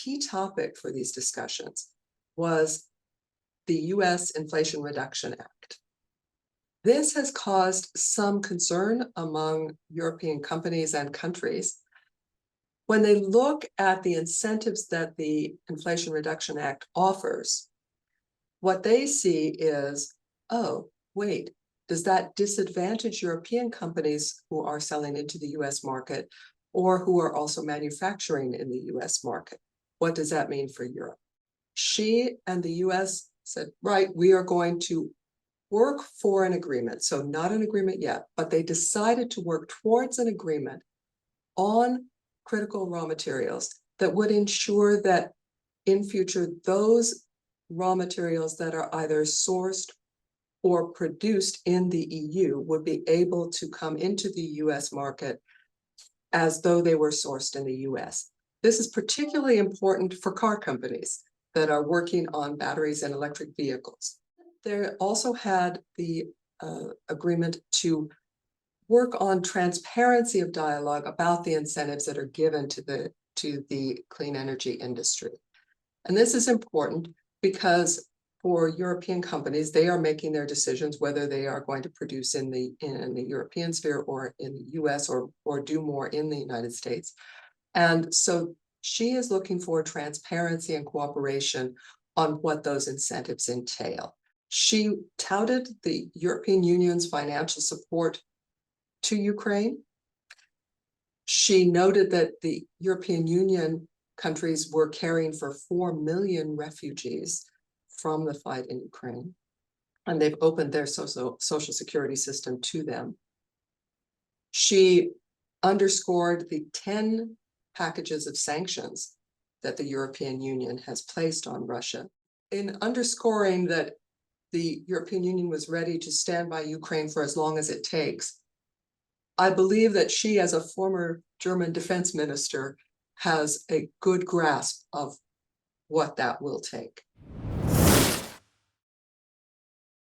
key topic for these discussions was the US Inflation Reduction Act. This has caused some concern among European companies and countries. When they look at the incentives that the Inflation Reduction Act offers, what they see is, oh, wait, does that disadvantage European companies who are selling into the US market or who are also manufacturing in the US market? What does that mean for Europe? She and the US said, right, we are going to work for an agreement. So not an agreement yet, but they decided to work towards an agreement on critical raw materials that would ensure that in future, those raw materials that are either sourced or produced in the EU would be able to come into the US market as though they were sourced in the US. This is particularly important for car companies that are working on batteries and electric vehicles. They also had the agreement to work on transparency of dialogue about the incentives that are given to the clean energy industry. And this is important because for European companies, they are making their decisions whether they are going to produce in the European sphere or in the US or do more in the United States. And so she is looking for transparency and cooperation on what those incentives entail. She touted the European Union's financial support to Ukraine. She noted that the European Union countries were caring for 4 million refugees from the fight in Ukraine, and they've opened their social security system to them. She underscored the 10 packages of sanctions that the European Union has placed on Russia. In underscoring that the European Union was ready to stand by Ukraine for as long as it takes, I believe that she, as a former German defense minister, has a good grasp of what that will take.